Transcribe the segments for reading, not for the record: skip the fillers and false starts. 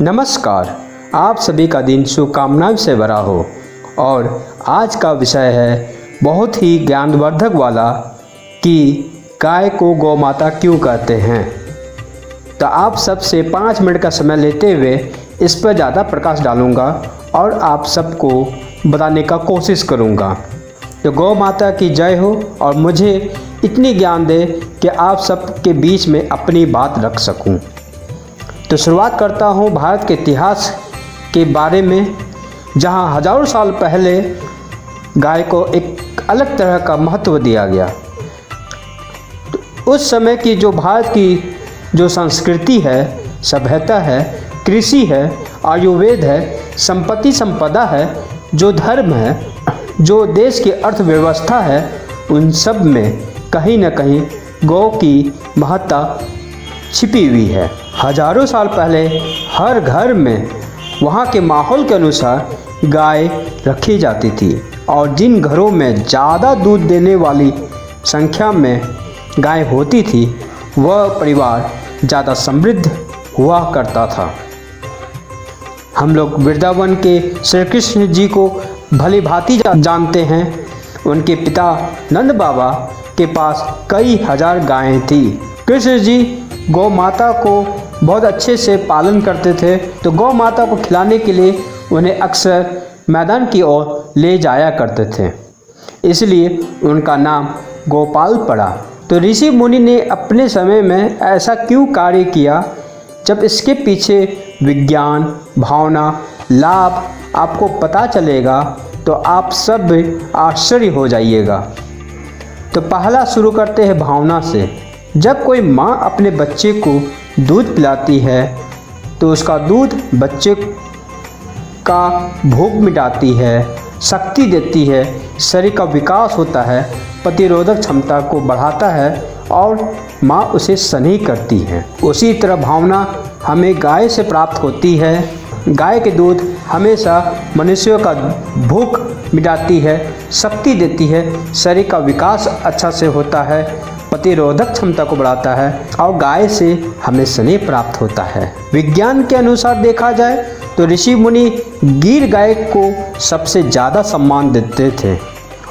नमस्कार, आप सभी का दिन शुभकामनाओं से भरा हो। और आज का विषय है बहुत ही ज्ञानवर्धक वाला कि गाय को गौ माता क्यों कहते हैं। तो आप सबसे 5 मिनट का समय लेते हुए इस पर ज़्यादा प्रकाश डालूंगा और आप सबको बताने का कोशिश करूंगा। तो गौ माता की जय हो और मुझे इतनी ज्ञान दे कि आप सबके बीच में अपनी बात रख सकूं। तो शुरुआत करता हूं भारत के इतिहास के बारे में, जहां हजारों साल पहले गाय को एक अलग तरह का महत्व दिया गया। तो उस समय की जो भारत की जो संस्कृति है, सभ्यता है, कृषि है, आयुर्वेद है, संपत्ति संपदा है, जो धर्म है, जो देश की अर्थव्यवस्था है, उन सब में कहीं न कहीं गौ की महत्ता छिपी हुई है। हजारों साल पहले हर घर में वहाँ के माहौल के अनुसार गाय रखी जाती थी और जिन घरों में ज़्यादा दूध देने वाली संख्या में गाय होती थी वह परिवार ज़्यादा समृद्ध हुआ करता था। हम लोग वृंदावन के श्री कृष्ण जी को भली भांति जानते हैं। उनके पिता नंद बाबा के पास कई हजार गायें थी। कृष्ण जी गौ माता को बहुत अच्छे से पालन करते थे, तो गौ माता को खिलाने के लिए उन्हें अक्सर मैदान की ओर ले जाया करते थे, इसलिए उनका नाम गोपाल पड़ा। तो ऋषि मुनि ने अपने समय में ऐसा क्यों कार्य किया, जब इसके पीछे विज्ञान, भावना, लाभ आपको पता चलेगा तो आप सब आश्चर्य हो जाइएगा। तो पहला शुरू करते हैं भावना से। जब कोई माँ अपने बच्चे को दूध पिलाती है तो उसका दूध बच्चे का भूख मिटाती है, शक्ति देती है, शरीर का विकास होता है, प्रतिरोधक क्षमता को बढ़ाता है और माँ उसे स्नेह करती है। उसी तरह भावना हमें गाय से प्राप्त होती है। गाय के दूध हमेशा मनुष्यों का भूख मिटाती है, शक्ति देती है, शरीर का विकास अच्छा से होता है, प्रतिरोधक क्षमता को बढ़ाता है और गाय से हमें स्नेह प्राप्त होता है। विज्ञान के अनुसार देखा जाए तो ऋषि मुनि गिर गाय को सबसे ज़्यादा सम्मान देते थे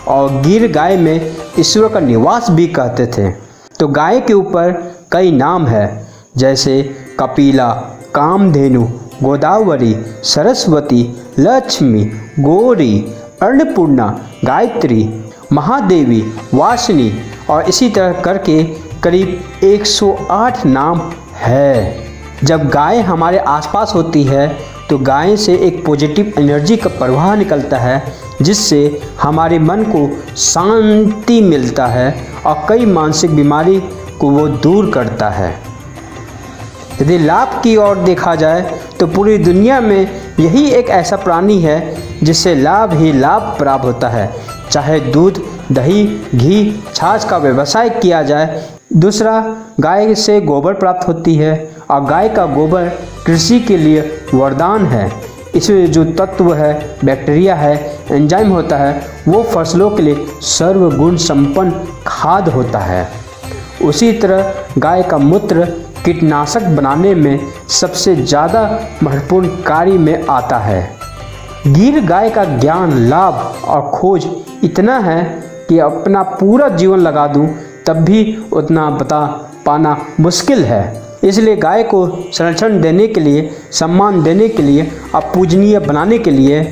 और गिर गाय में ईश्वर का निवास भी कहते थे। तो गाय के ऊपर कई नाम है, जैसे कपिला, कामधेनु, गोदावरी, सरस्वती, लक्ष्मी, गौरी, अन्नपूर्णा, गायत्री, महादेवी, वासनी और इसी तरह करके करीब 108 नाम है। जब गाय हमारे आसपास होती है तो गाय से एक पॉजिटिव एनर्जी का प्रवाह निकलता है, जिससे हमारे मन को शांति मिलता है और कई मानसिक बीमारी को वो दूर करता है। यदि लाभ की ओर देखा जाए तो पूरी दुनिया में यही एक ऐसा प्राणी है जिससे लाभ ही लाभ प्राप्त होता है। चाहे दूध, दही, घी, छाछ का व्यवसाय किया जाए। दूसरा, गाय से गोबर प्राप्त होती है और गाय का गोबर कृषि के लिए वरदान है। इसमें जो तत्व है, बैक्टीरिया है, एंजाइम होता है, वो फसलों के लिए सर्वगुण संपन्न खाद होता है। उसी तरह गाय का मूत्र कीटनाशक बनाने में सबसे ज़्यादा महत्वपूर्ण कार्य में आता है। गिर गाय का ज्ञान, लाभ और खोज इतना है कि अपना पूरा जीवन लगा दूं तब भी उतना बता पाना मुश्किल है। इसलिए गाय को संरक्षण देने के लिए, सम्मान देने के लिए और पूजनीय बनाने के लिए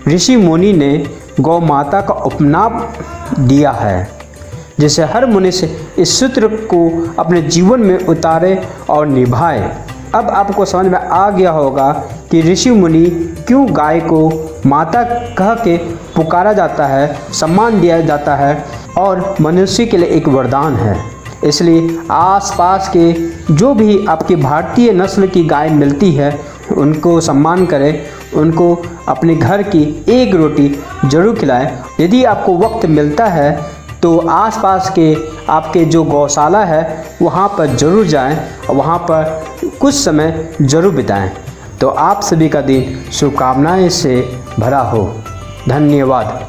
ऋषि मुनि ने गौ माता का उपनाम दिया है, जिसे हर मनुष्य इस सूत्र को अपने जीवन में उतारे और निभाए। अब आपको समझ में आ गया होगा कि ऋषि मुनि क्यों गाय को माता कह के पुकारा जाता है, सम्मान दिया जाता है और मनुष्य के लिए एक वरदान है। इसलिए आसपास के जो भी आपकी भारतीय नस्ल की गाय मिलती है उनको सम्मान करें, उनको अपने घर की एक रोटी जरूर खिलाएं। यदि आपको वक्त मिलता है तो आसपास के आपके जो गौशाला है वहाँ पर ज़रूर जाएं और वहाँ पर कुछ समय ज़रूर बिताएं। तो आप सभी का दिन शुभकामनाएं से भरा हो। धन्यवाद।